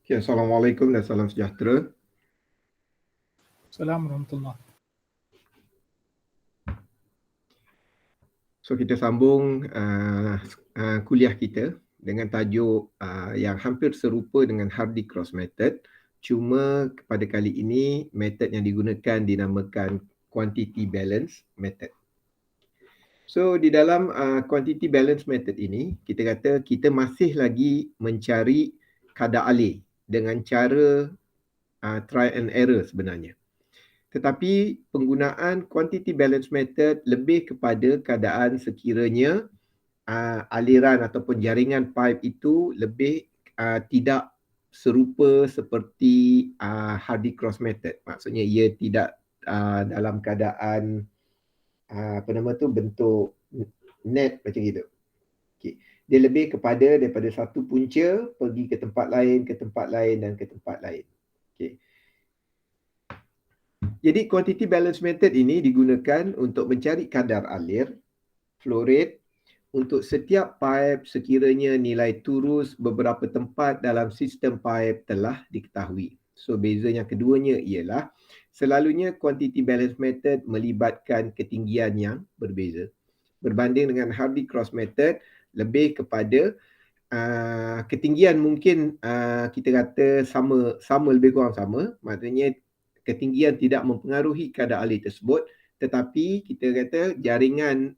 Okay, Assalamualaikum dan salam sejahtera. Assalamualaikum warahmatullahi. So kita sambung kuliah kita dengan tajuk yang hampir serupa dengan Hardy Cross Method. Cuma pada kali ini metod yang digunakan dinamakan Quantity Balance Method. So di dalam Quantity Balance Method ini, kita kata kita masih lagi mencari kadar alih dengan cara try and error sebenarnya. Tetapi penggunaan quantity balance method lebih kepada keadaan sekiranya aliran ataupun jaringan pipe itu lebih tidak serupa seperti Hardy Cross method. Maksudnya ia tidak dalam keadaan bentuk net macam gitu. Okay. Dia lebih kepada daripada satu punca pergi ke tempat lain dan ke tempat lain. Okay. Jadi quantity balance method ini digunakan untuk mencari kadar alir, flow rate, untuk setiap pipe sekiranya nilai turus beberapa tempat dalam sistem pipe telah diketahui. So beza yang keduanya ialah selalunya quantity balance method melibatkan ketinggian yang berbeza. Berbanding dengan Hardy Cross method lebih kepada ketinggian mungkin kita kata sama lebih kurang sama, maksudnya ketinggian tidak mempengaruhi kadar alir tersebut, tetapi kita kata jaringan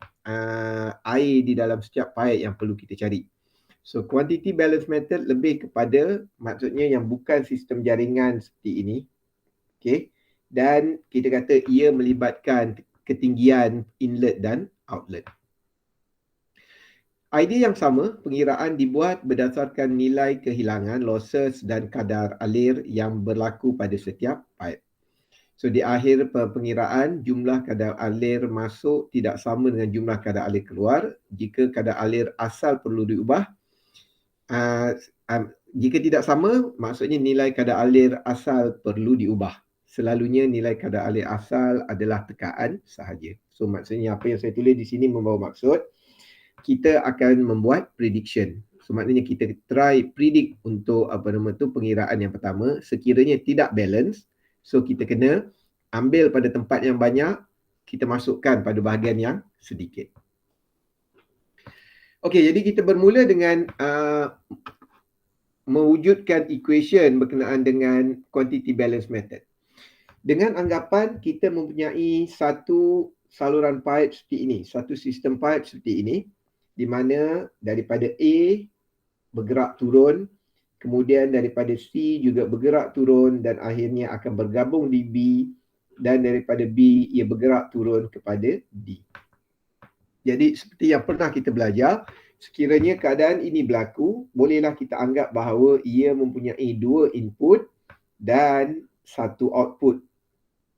air di dalam setiap pipe yang perlu kita cari. So quantity balance method lebih kepada maksudnya yang bukan sistem jaringan seperti ini. Okay. Dan kita kata ia melibatkan ketinggian inlet dan outlet. Idea yang sama, pengiraan dibuat berdasarkan nilai kehilangan, losses dan kadar alir yang berlaku pada setiap pipe. So di akhir pengiraan, jumlah kadar alir masuk tidak sama dengan jumlah kadar alir keluar. Jika kadar alir asal perlu diubah, jika tidak sama, maksudnya nilai kadar alir asal perlu diubah. Selalunya nilai kadar alir asal adalah tekaan sahaja. So maksudnya apa yang saya tulis di sini membawa maksud, kita akan membuat prediction. So maknanya kita try predict untuk pengiraan yang pertama. Sekiranya tidak balance, so kita kena ambil pada tempat yang banyak, kita masukkan pada bahagian yang sedikit. Okey, jadi kita bermula dengan mewujudkan equation berkenaan dengan quantity balance method. Dengan anggapan kita mempunyai satu saluran pipe seperti ini, satu sistem pipe seperti ini, di mana daripada A bergerak turun, kemudian daripada C juga bergerak turun dan akhirnya akan bergabung di B, dan daripada B ia bergerak turun kepada D. Jadi seperti yang pernah kita belajar, sekiranya keadaan ini berlaku, bolehlah kita anggap bahawa ia mempunyai dua input dan satu output.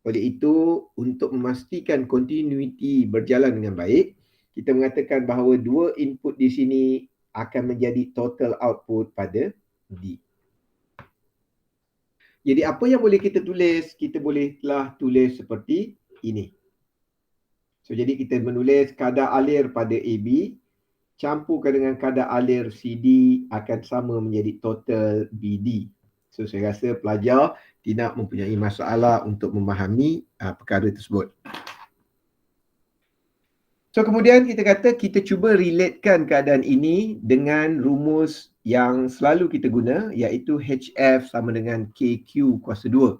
Oleh itu, untuk memastikan continuity berjalan dengan baik, kita mengatakan bahawa dua input di sini akan menjadi total output pada D. Jadi apa yang boleh kita tulis? Kita bolehlah tulis seperti ini. So jadi kita menulis kadar alir pada AB campurkan dengan kadar alir CD akan sama menjadi total BD. So saya rasa pelajar tidak mempunyai masalah untuk memahami perkara tersebut. So kemudian kita kata kita cuba relatekan keadaan ini dengan rumus yang selalu kita guna, iaitu HF sama dengan KQ kuasa 2.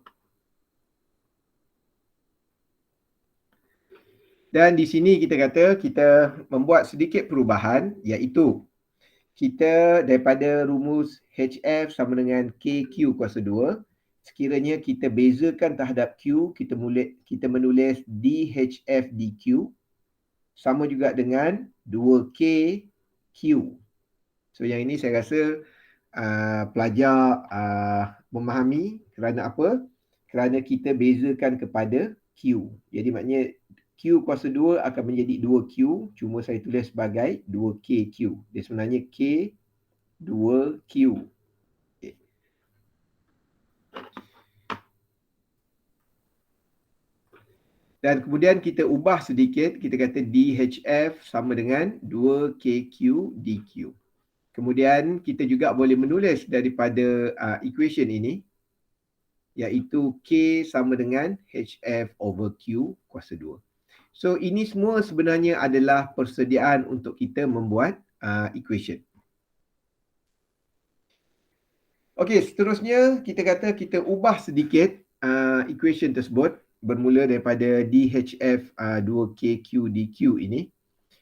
Dan di sini kita kata kita membuat sedikit perubahan, iaitu kita daripada rumus HF sama dengan KQ kuasa 2, sekiranya kita bezakan terhadap Q, kita menulis DHF DQ sama juga dengan 2KQ. So yang ini saya rasa pelajar memahami kerana apa? Kerana kita bezakan kepada Q. Jadi maknanya Q kuasa 2 akan menjadi 2Q, cuma saya tulis sebagai 2KQ. Dia sebenarnya K 2Q. Okay. Dan kemudian kita ubah sedikit, kita kata DHF sama dengan 2KQ DQ. Kemudian kita juga boleh menulis daripada equation ini, iaitu K sama dengan HF over Q kuasa 2. So ini semua sebenarnya adalah persediaan untuk kita membuat equation. Okey, seterusnya kita kata kita ubah sedikit equation tersebut bermula daripada DHF 2KQ dQ ini.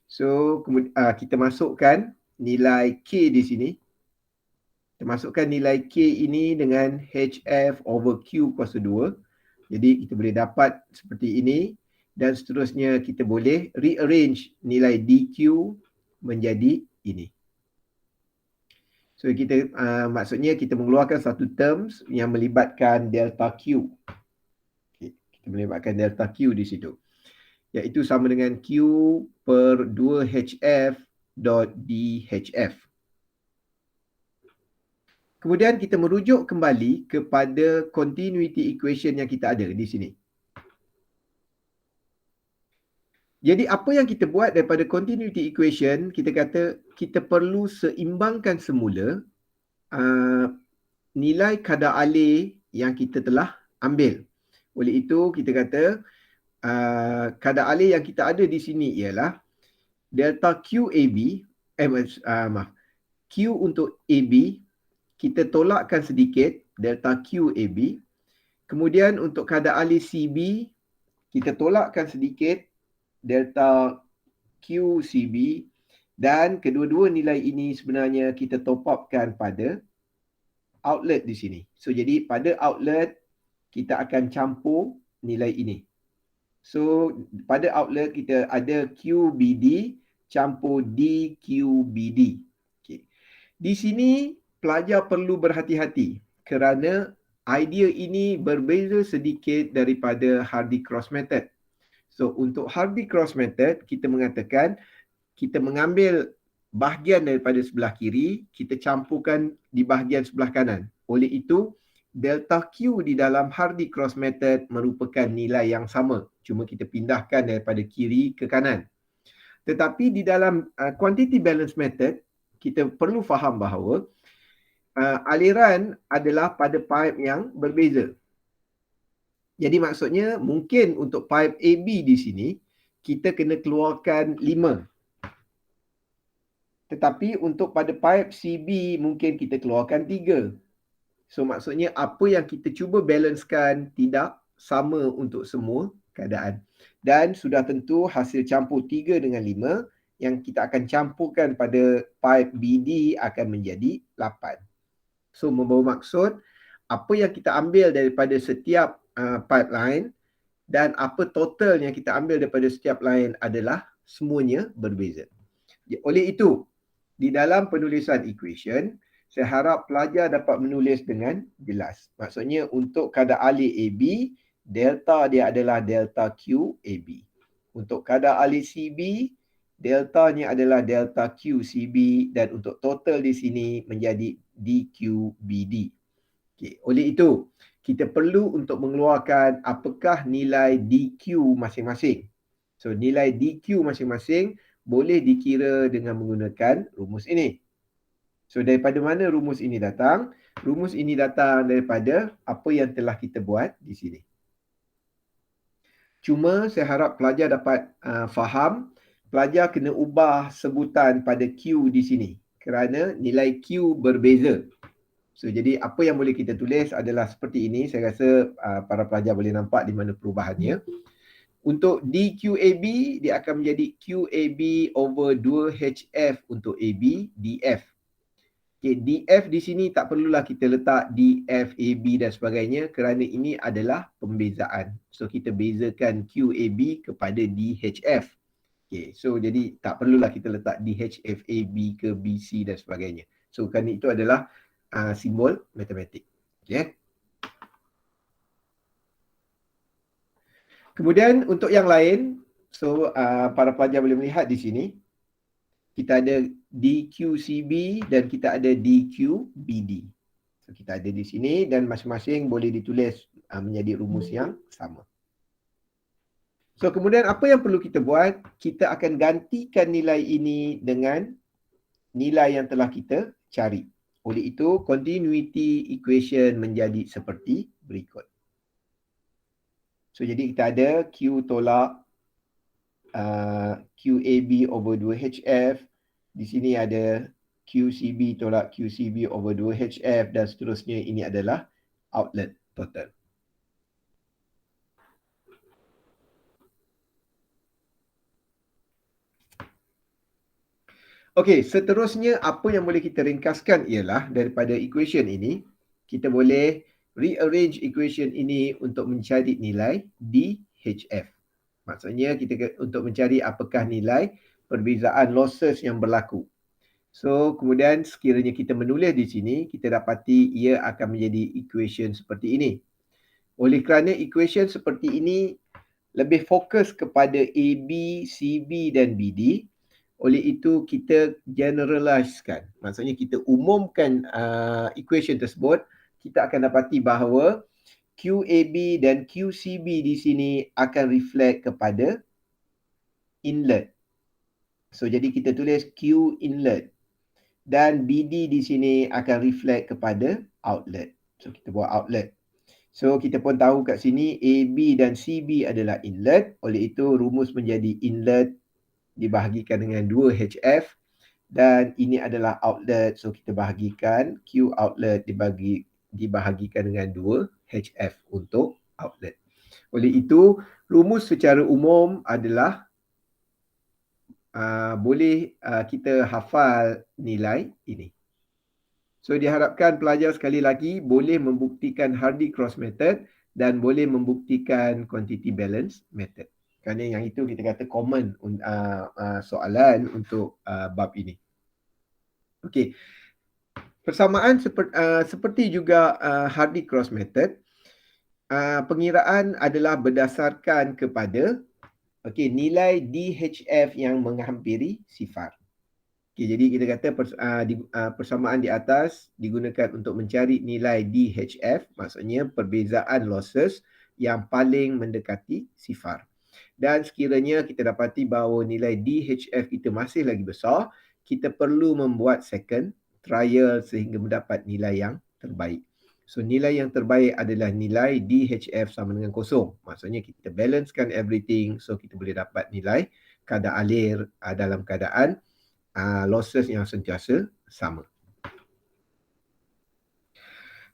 So kita masukkan nilai K di sini. Kita masukkan nilai K ini dengan HF over Q kuasa 2. Jadi kita boleh dapat seperti ini. Dan seterusnya kita boleh rearrange nilai DQ menjadi ini. So kita maksudnya kita mengeluarkan satu terms yang melibatkan delta Q. Okay. Kita melibatkan delta Q di situ. Iaitu sama dengan Q per 2HF dot DHF. Kemudian kita merujuk kembali kepada continuity equation yang kita ada di sini. Jadi apa yang kita buat daripada continuity equation, kita kata kita perlu seimbangkan semula nilai kadar alir yang kita telah ambil. Oleh itu kita kata kadar alir yang kita ada di sini ialah delta QAB, Q untuk AB, kita tolakkan sedikit delta QAB. Kemudian untuk kadar alir CB, kita tolakkan sedikit delta QCB. Dan kedua-dua nilai ini sebenarnya kita top upkan pada outlet di sini. So jadi pada outlet kita akan campur nilai ini. So pada outlet kita ada QBD campur DQBD. Okay. Di sini pelajar perlu berhati-hati kerana idea ini berbeza sedikit daripada Hardy-Cross method. So untuk Hardy-Cross method kita mengatakan kita mengambil bahagian daripada sebelah kiri, kita campurkan di bahagian sebelah kanan. Oleh itu, delta Q di dalam Hardy-Cross method merupakan nilai yang sama. Cuma kita pindahkan daripada kiri ke kanan. Tetapi di dalam quantity balance method, kita perlu faham bahawa aliran adalah pada pipe yang berbeza. Jadi maksudnya mungkin untuk pipe AB di sini, kita kena keluarkan 5. Tetapi untuk pada pipe CB mungkin kita keluarkan 3. So maksudnya apa yang kita cuba balancekan tidak sama untuk semua keadaan. Dan sudah tentu hasil campur 3 dengan 5 yang kita akan campurkan pada pipe BD akan menjadi 8. So membawa maksud apa yang kita ambil daripada setiap pipeline dan apa total yang kita ambil daripada setiap line adalah semuanya berbeza. Oleh itu, di dalam penulisan equation, saya harap pelajar dapat menulis dengan jelas. Maksudnya untuk kadar alir AB, delta dia adalah delta QAB. Untuk kadar alir CB, deltanya adalah delta QCB dan untuk total di sini menjadi DQBD. Okay. Oleh itu, kita perlu untuk mengeluarkan apakah nilai DQ masing-masing. So, nilai DQ masing-masing boleh dikira dengan menggunakan rumus ini. So, daripada mana rumus ini datang? Rumus ini datang daripada apa yang telah kita buat di sini. Cuma saya harap pelajar dapat faham, pelajar kena ubah sebutan pada Q di sini. Kerana nilai Q berbeza. So, jadi apa yang boleh kita tulis adalah seperti ini. Saya rasa para pelajar boleh nampak di mana perubahannya. Untuk DQAB, dia akan menjadi QAB over 2HF untuk AB, DF. Okay, DF di sini tak perlulah kita letak DF, AB dan sebagainya kerana ini adalah pembezaan. So, kita bezakan QAB kepada DHF. Okay, so jadi tak perlulah kita letak DHF, AB ke BC dan sebagainya. So, kerana itu adalah simbol matematik. Okay. Kemudian untuk yang lain, so para pelajar boleh melihat di sini, kita ada DQCB dan kita ada DQBD. So kita ada di sini dan masing-masing boleh ditulis menjadi rumus yang sama. So kemudian apa yang perlu kita buat? Kita akan gantikan nilai ini dengan nilai yang telah kita cari. Oleh itu, continuity equation menjadi seperti berikut. So, jadi kita ada Q tolak QAB over 2HF. Di sini ada QCB tolak QCB over 2HF dan seterusnya. Ini adalah outlet total. Okey, seterusnya apa yang boleh kita ringkaskan ialah daripada equation ini, kita boleh rearrange equation ini untuk mencari nilai DHF. Maksudnya kita untuk mencari apakah nilai perbezaan losses yang berlaku. So, kemudian sekiranya kita menulis di sini, kita dapati ia akan menjadi equation seperti ini. Oleh kerana equation seperti ini lebih fokus kepada AB, CB dan BD, oleh itu kita generalizekan. Maksudnya kita umumkan equation tersebut, kita akan dapati bahawa QAB dan QCB di sini akan reflect kepada inlet. So, jadi kita tulis Q inlet. Dan BD di sini akan reflect kepada outlet. So, kita buat outlet. So, kita pun tahu kat sini AB dan CB adalah inlet. Oleh itu, rumus menjadi inlet dibahagikan dengan 2HF. Dan ini adalah outlet. So, kita bahagikan Q outlet dibahagikan dengan 2HF untuk outlet. Oleh itu, rumus secara umum adalah boleh kita hafal nilai ini. So, diharapkan pelajar sekali lagi boleh membuktikan Hardy Cross Method dan boleh membuktikan Quantity Balance Method. Kerana yang itu kita kata common soalan untuk bab ini. Okey. Persamaan seperti juga Hardy Cross Method, pengiraan adalah berdasarkan kepada nilai DHF yang menghampiri sifar. Jadi kita kata persamaan di atas digunakan untuk mencari nilai DHF, maksudnya perbezaan losses yang paling mendekati sifar. Dan sekiranya kita dapati bahawa nilai DHF kita masih lagi besar, kita perlu membuat second trial sehingga mendapat nilai yang terbaik. So, nilai yang terbaik adalah nilai DHF sama dengan kosong. Maksudnya kita balancekan everything, so kita boleh dapat nilai kadar alir dalam keadaan losses yang sentiasa sama.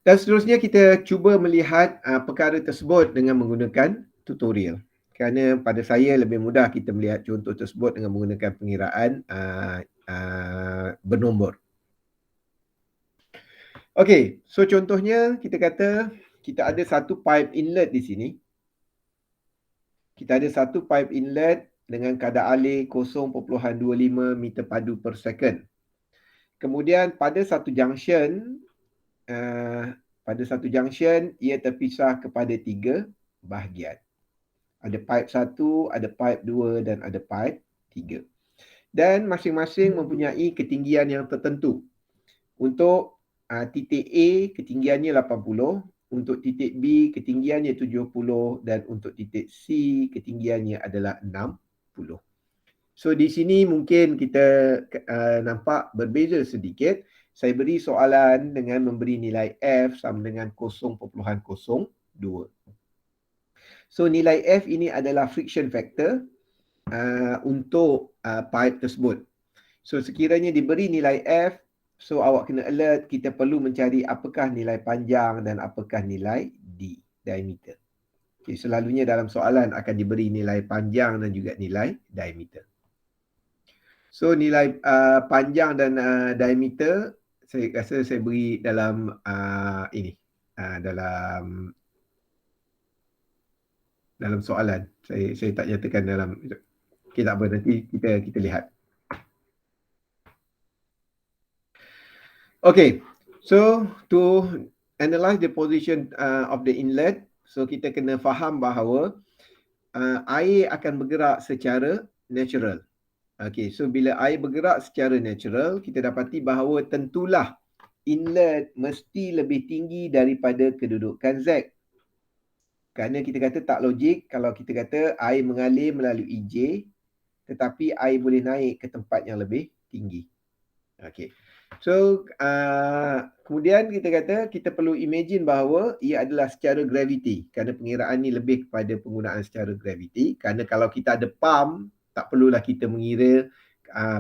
Dan seterusnya kita cuba melihat perkara tersebut dengan menggunakan tutorial. Kerana pada saya lebih mudah kita melihat contoh tersebut dengan menggunakan pengiraan bernombor. Okey, so contohnya kita kata kita ada satu pipe inlet di sini. Kita ada satu pipe inlet dengan kadar alir 0.25 meter padu per second. Kemudian pada satu junction, ia terpisah kepada 3 bahagian. Ada pipe 1, ada pipe 2 dan ada pipe 3. Dan masing-masing mempunyai ketinggian yang tertentu. Untuk titik A ketinggiannya 80, untuk titik B ketinggiannya 70 dan untuk titik C ketinggiannya adalah 60. So di sini mungkin kita nampak berbeza sedikit. Saya beri soalan dengan memberi nilai F sama dengan 0.02. So nilai F ini adalah friction factor untuk pipe tersebut. So sekiranya diberi nilai F, so awak kena alert, kita perlu mencari apakah nilai panjang dan apakah nilai D, diameter. Okay, selalunya dalam soalan akan diberi nilai panjang dan juga nilai diameter. So nilai panjang dan diameter, saya rasa saya beri dalam dalam soalan. Saya tak nyatakan dalam. Okay, tak apa, nanti kita lihat. Okay, so to analyze the position of the inlet, so kita kena faham bahawa air akan bergerak secara natural. Okay, so bila air bergerak secara natural, kita dapati bahawa tentulah inlet mesti lebih tinggi daripada kedudukan Z. Kerana kita kata tak logik kalau kita kata air mengalir melalui J, tetapi air boleh naik ke tempat yang lebih tinggi. Okey. So, kemudian kita kata kita perlu imagine bahawa ia adalah secara graviti. Kerana pengiraan ni lebih kepada penggunaan secara graviti. Kerana kalau kita ada pump, tak perlulah kita mengira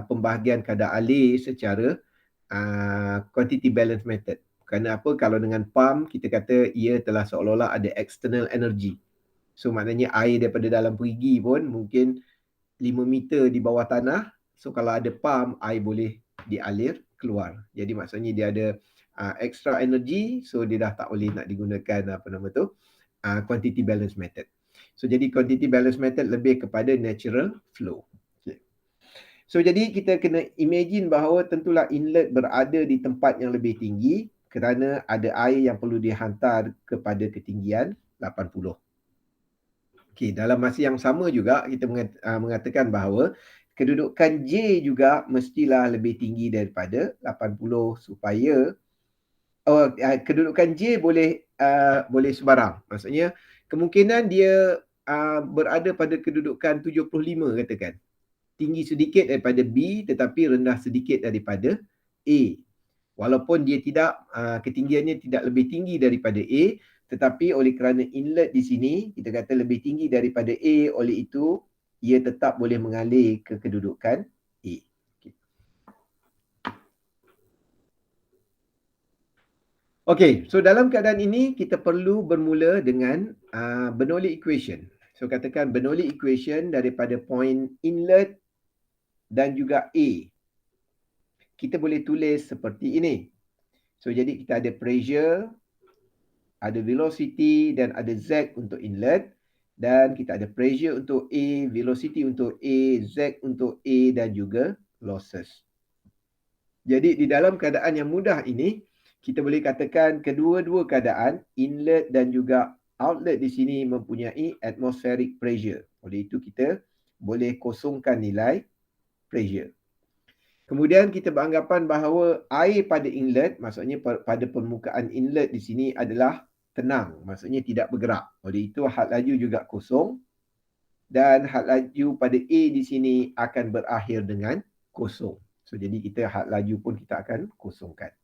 pembahagian kadar alir secara quantity balance method. Kerana apa? Kalau dengan pump, kita kata ia telah seolah-olah ada external energy. So, maknanya air daripada dalam perigi pun mungkin 5 meter di bawah tanah. So, kalau ada pump, air boleh dialir keluar. Jadi, maksudnya dia ada extra energy. So, dia dah tak boleh nak digunakan quantity balance method. So, jadi quantity balance method lebih kepada natural flow. Okay. So, jadi kita kena imagine bahawa tentulah inlet berada di tempat yang lebih tinggi kerana ada air yang perlu dihantar kepada ketinggian 80. Okey, dalam masa yang sama juga kita mengatakan bahawa kedudukan J juga mestilah lebih tinggi daripada 80 supaya kedudukan J boleh sebarang. Maksudnya kemungkinan dia berada pada kedudukan 75 katakan. Tinggi sedikit daripada B tetapi rendah sedikit daripada A. Walaupun dia tidak ketinggiannya tidak lebih tinggi daripada A, tetapi oleh kerana inlet di sini kita kata lebih tinggi daripada A, oleh itu ia tetap boleh mengalir ke kedudukan A. Okey, so dalam keadaan ini kita perlu bermula dengan Bernoulli equation. So katakan Bernoulli equation daripada point inlet dan juga A. Kita boleh tulis seperti ini. So jadi kita ada pressure, ada velocity dan ada Z untuk inlet, dan kita ada pressure untuk A, velocity untuk A, Z untuk A dan juga losses. Jadi di dalam keadaan yang mudah ini, kita boleh katakan kedua-dua keadaan, inlet dan juga outlet di sini mempunyai atmospheric pressure. Oleh itu kita boleh kosongkan nilai pressure. Kemudian kita beranggapan bahawa air pada inlet, maksudnya pada permukaan inlet di sini adalah tenang, maksudnya tidak bergerak. Oleh itu had laju juga kosong dan had laju pada A di sini akan berakhir dengan kosong. So jadi kita had laju pun kita akan kosongkan.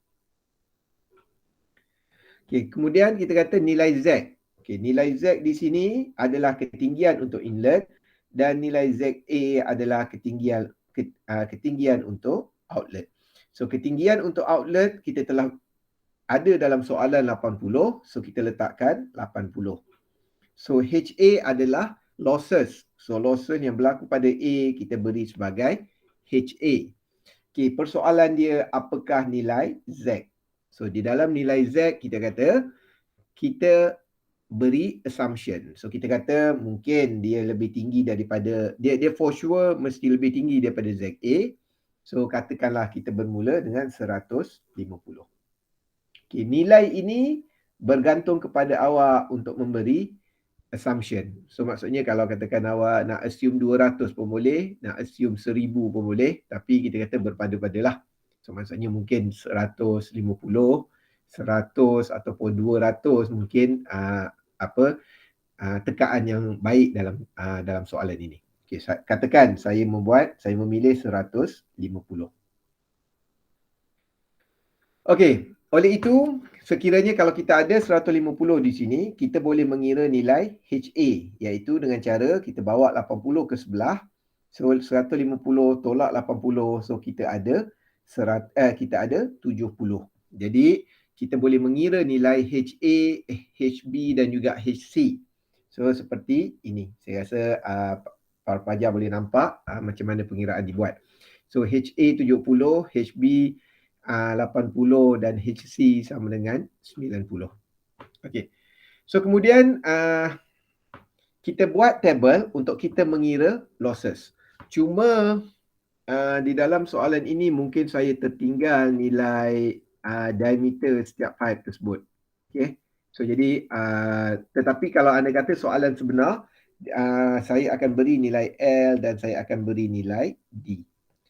Okey, kemudian kita kata nilai Z. Okey, nilai Z di sini adalah ketinggian untuk inlet dan nilai ZA adalah ketinggian untuk outlet. So ketinggian untuk outlet kita telah ada dalam soalan 80, so kita letakkan 80. So HA adalah losses. So losses yang berlaku pada A kita beri sebagai HA. Okey, persoalan dia apakah nilai Z? So di dalam nilai Z kita kata kita beri assumption. So kita kata mungkin dia lebih tinggi daripada dia for sure mesti lebih tinggi daripada ZA. So katakanlah kita bermula dengan 150. Okay, nilai ini bergantung kepada awak untuk memberi assumption. So maksudnya kalau katakan awak nak assume 200 pun boleh, nak assume 1000 pun boleh, tapi kita kata berpada-padalah. So maksudnya mungkin 150, 100 ataupun 200 mungkin tekaan yang baik dalam soalan ini. Okay, katakan saya memilih 150. Okey, oleh itu sekiranya kalau kita ada 150 di sini, kita boleh mengira nilai HA, iaitu dengan cara kita bawa 80 ke sebelah. So 150 tolak 80, so kita ada 70. Jadi kita boleh mengira nilai HA, HB dan juga HC. So seperti ini. Saya rasa para pelajar boleh nampak macam mana pengiraan dibuat. So HA 70, HB 80 dan HC sama dengan 90. Okey. So kemudian kita buat table untuk kita mengira losses. Cuma di dalam soalan ini mungkin saya tertinggal nilai diameter setiap pipe tersebut. Okey. So jadi tetapi kalau anda kata soalan sebenar, saya akan beri nilai L dan saya akan beri nilai D.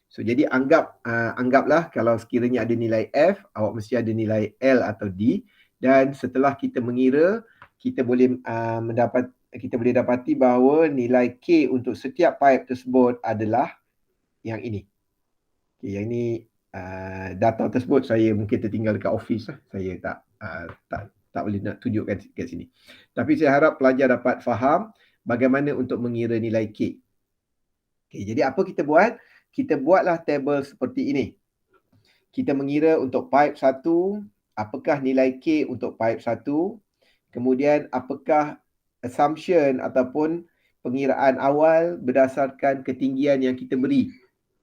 So jadi anggaplah kalau sekiranya ada nilai F, awak mesti ada nilai L atau D, dan setelah kita mengira kita boleh dapati bahawa nilai K untuk setiap pipe tersebut adalah yang ini. Okay, yang ini data tersebut saya mungkin tertinggal dekat office lah. Saya tak boleh nak tunjukkan kat sini. Tapi saya harap pelajar dapat faham bagaimana untuk mengira nilai K. Okay, jadi apa kita buat? Kita buatlah table seperti ini. Kita mengira untuk pipe 1, apakah nilai K untuk pipe 1. Kemudian apakah assumption ataupun pengiraan awal berdasarkan ketinggian yang kita beri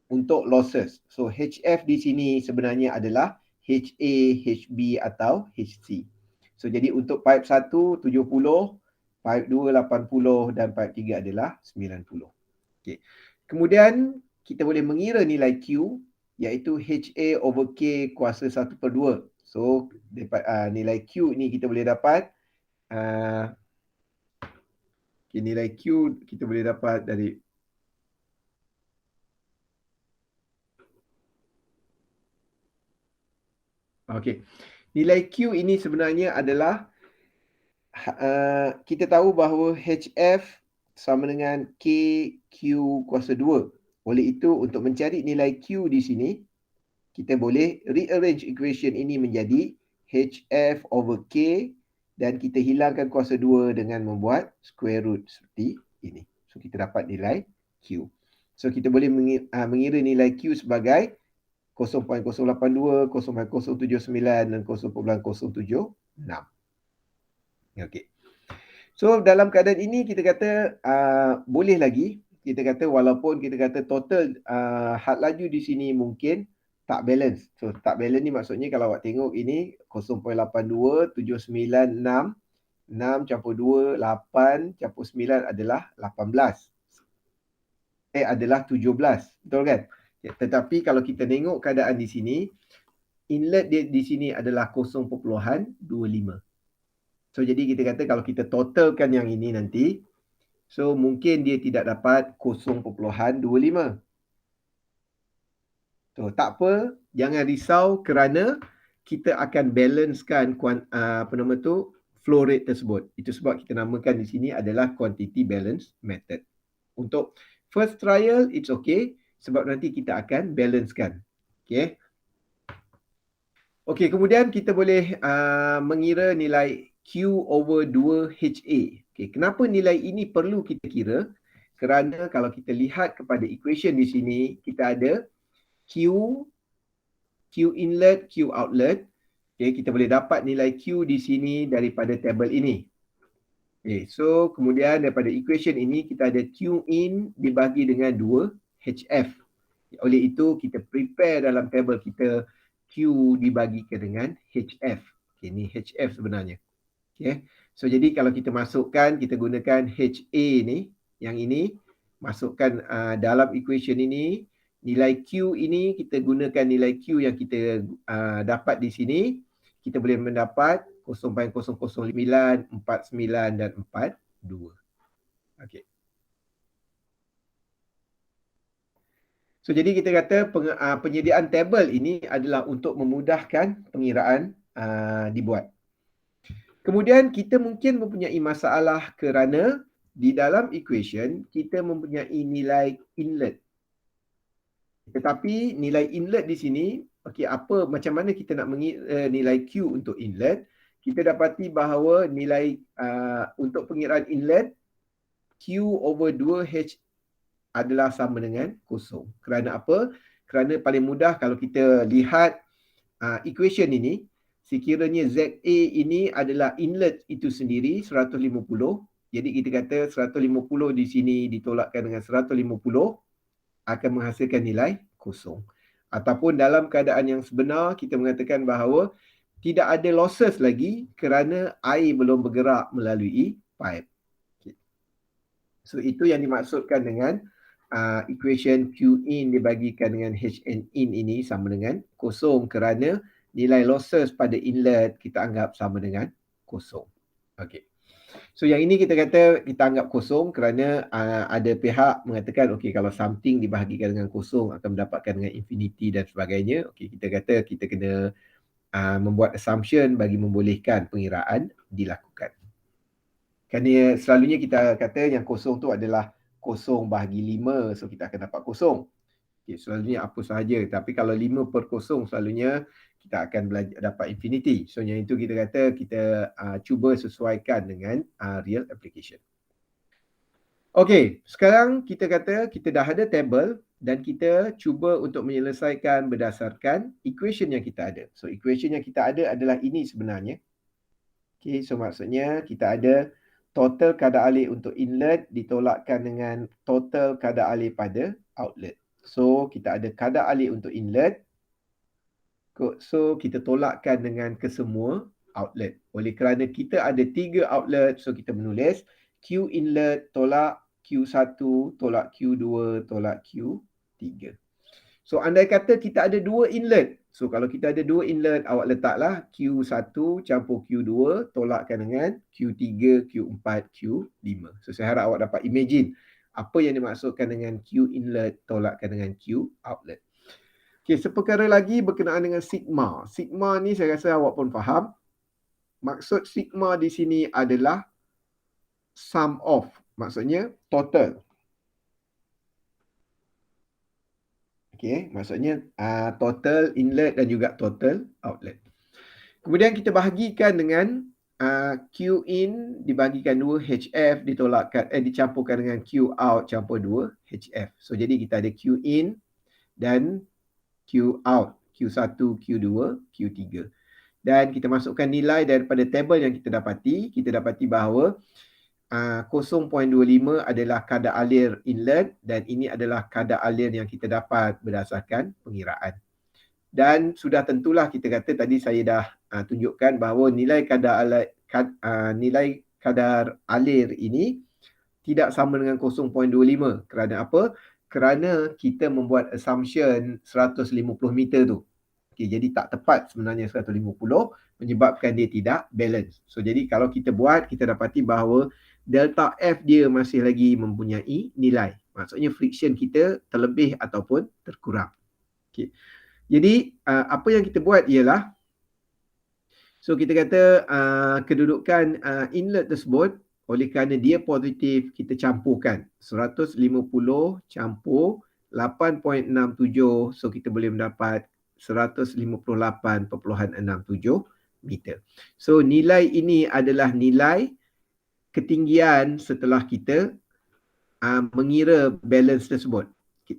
untuk losses. So HF di sini sebenarnya adalah HA, HB atau HC. So jadi untuk pipe 1 70, pipe 2 80 dan pipe 3 adalah 90. Okey. Kemudian kita boleh mengira nilai Q iaitu HA over K kuasa 1/2. So nilai Q ni kita boleh dapat nilai Q kita boleh dapat dari nilai Q ini sebenarnya adalah kita tahu bahawa HF sama dengan KQ kuasa 2. Oleh itu untuk mencari nilai Q di sini kita boleh rearrange equation ini menjadi HF over K dan kita hilangkan kuasa 2 dengan membuat square root seperti ini. So kita dapat nilai Q. So kita boleh mengira nilai Q sebagai 0.082, 0.079 dan 0.076. Okey. So dalam keadaan ini kita kata boleh lagi. Kita kata walaupun kita kata total had laju di sini mungkin tak balance. So tak balance ni maksudnya kalau awak tengok ini 0.82, 796, 6 campur 2, 8 campur 9 adalah 18. Adalah 17. Betul kan? Tetapi kalau kita tengok keadaan di sini, inlet dia di sini adalah 0.25. So jadi kita kata kalau kita totalkan yang ini nanti, so mungkin dia tidak dapat 0.25. So tak apa, jangan risau kerana kita akan balancekan flow rate tersebut. Itu sebab kita namakan di sini adalah quantity balance method. Untuk first trial, it's okay sebab nanti kita akan balancekan. Okay. Okey, kemudian kita boleh mengira nilai Q over 2HA. Okey, kenapa nilai ini perlu kita kira? Kerana kalau kita lihat kepada equation di sini, kita ada Q inlet, Q outlet. Okey, kita boleh dapat nilai Q di sini daripada tabel ini. Okey, so kemudian daripada equation ini kita ada Q in dibagi dengan 2 HF. Oleh itu kita prepare dalam tabel kita Q dibagikan dengan HF. Okay, ni HF sebenarnya. Okay. So jadi kalau kita masukkan, kita gunakan HA ni, yang ini, masukkan dalam equation ini, nilai Q ini, kita gunakan nilai Q yang kita dapat di sini, kita boleh mendapat 0.009, 49 dan 42. Okay. So jadi kita kata penyediaan tabel ini adalah untuk memudahkan pengiraan dibuat. Kemudian kita mungkin mempunyai masalah kerana di dalam equation kita mempunyai nilai inlet. Tetapi nilai inlet di sini, macam mana kita nak mengira nilai Q untuk inlet? Kita dapati bahawa nilai untuk pengiraan inlet Q over 2H adalah sama dengan kosong. Kerana apa? Kerana paling mudah kalau kita lihat equation ini, sekiranya ZA ini adalah inlet itu sendiri 150. Jadi kita kata 150 di sini ditolakkan dengan 150 akan menghasilkan nilai kosong. Ataupun dalam keadaan yang sebenar kita mengatakan bahawa tidak ada losses lagi kerana air belum bergerak melalui pipe. So itu yang dimaksudkan dengan equation Q in dibagikan dengan HN in ini sama dengan kosong kerana nilai losses pada inlet kita anggap sama dengan kosong. Okey. So yang ini kita kata kita anggap kosong kerana ada pihak mengatakan kalau something dibahagikan dengan kosong akan mendapatkan dengan infinity dan sebagainya. Okey, kita kata kita kena membuat assumption bagi membolehkan pengiraan dilakukan. Kerana selalunya kita kata yang kosong tu adalah 0/5, so kita akan dapat kosong. Okay, selalunya apa sahaja. Tapi kalau 5/0 selalunya kita akan dapat infinity. So yang itu kita kata kita cuba sesuaikan dengan real application. Okey, sekarang kita kata kita dah ada table dan kita cuba untuk menyelesaikan berdasarkan equation yang kita ada. So equation yang kita ada adalah ini sebenarnya. Okey, so maksudnya kita ada total kadar alir untuk inlet ditolakkan dengan total kadar alir pada outlet. So kita ada kadar alir untuk inlet. So kita tolakkan dengan kesemua outlet. Oleh kerana kita ada 3 outlet, so kita menulis Q inlet tolak Q1 tolak Q2 tolak Q3. So andai kata kita ada 2 inlet. So kalau kita ada 2 inlet, awak letaklah Q1 campur Q2 tolakkan dengan Q3, Q4, Q5. So saya harap awak dapat imagine apa yang dimaksudkan dengan Q inlet tolakkan dengan Q outlet. Okey, seperkara lagi berkenaan dengan sigma. Sigma ni saya rasa awak pun faham. Maksud sigma di sini adalah sum of. Maksudnya total. Okey, maksudnya total inlet dan juga total outlet. Kemudian kita bahagikan dengan Q in dibagikan 2 HF ditolakkan dicampurkan dengan Q out campur 2 HF. So jadi kita ada Q in dan Q out, Q1, Q2, Q3. Dan kita masukkan nilai daripada tabel yang kita dapati bahawa 0.25 adalah kadar alir inlet dan ini adalah kadar alir yang kita dapat berdasarkan pengiraan. Dan sudah tentulah kita kata tadi saya dah tunjukkan bahawa nilai kadar alir ini tidak sama dengan 0.25. Kerana apa? Kerana kita membuat assumption 150 meter tu. Okay, jadi tak tepat sebenarnya 150 menyebabkan dia tidak balance. So jadi kalau kita buat, kita dapati bahawa delta F dia masih lagi mempunyai nilai. Maksudnya friction kita terlebih ataupun terkurang. Okay. Jadi apa yang kita buat ialah, so kita kata kedudukan inlet tersebut oleh kerana dia positif, kita campurkan 150 campur 8.67, so kita boleh mendapat 158.67 meter. So nilai ini adalah nilai ketinggian setelah kita mengira balance tersebut.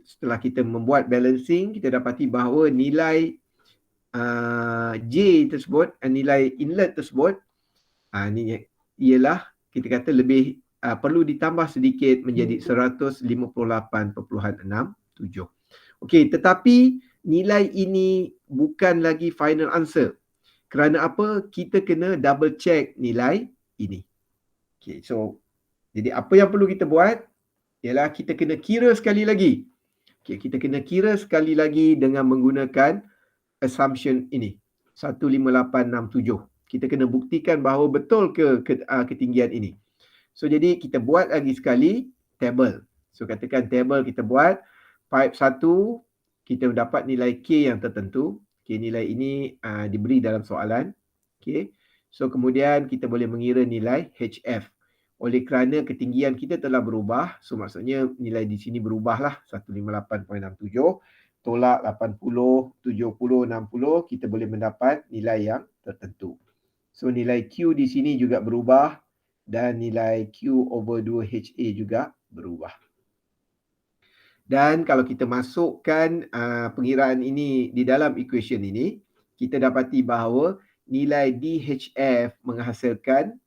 Setelah kita membuat balancing, kita dapati bahawa nilai J tersebut, nilai inlet tersebut ni ialah kita kata lebih perlu ditambah sedikit menjadi 158.67. Okey, tetapi nilai ini bukan lagi final answer. Kerana apa? Kita kena double check nilai ini. Okey, so jadi apa yang perlu kita buat ialah kita kena kira sekali lagi. Okey, kita kena kira sekali lagi dengan menggunakan assumption ini 15867. Kita kena buktikan bahawa betul ke ketinggian ini. So jadi kita buat lagi sekali table. So katakan table kita buat pipe 1 kita dapat nilai K yang tertentu. Okay, nilai ini diberi dalam soalan. Okay. So kemudian kita boleh mengira nilai HF. Oleh kerana ketinggian kita telah berubah, so maksudnya nilai di sini berubahlah 158.67 tolak 80, 70, 60, kita boleh mendapat nilai yang tertentu. So nilai Q di sini juga berubah dan nilai Q over 2HA juga berubah. Dan kalau kita masukkan pengiraan ini di dalam equation ini, kita dapati bahawa nilai DHF menghasilkan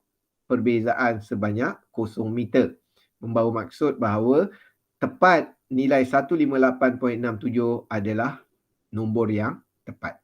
perbezaan sebanyak 0 meter. Membawa maksud bahawa tepat nilai 158.67 adalah nombor yang tepat.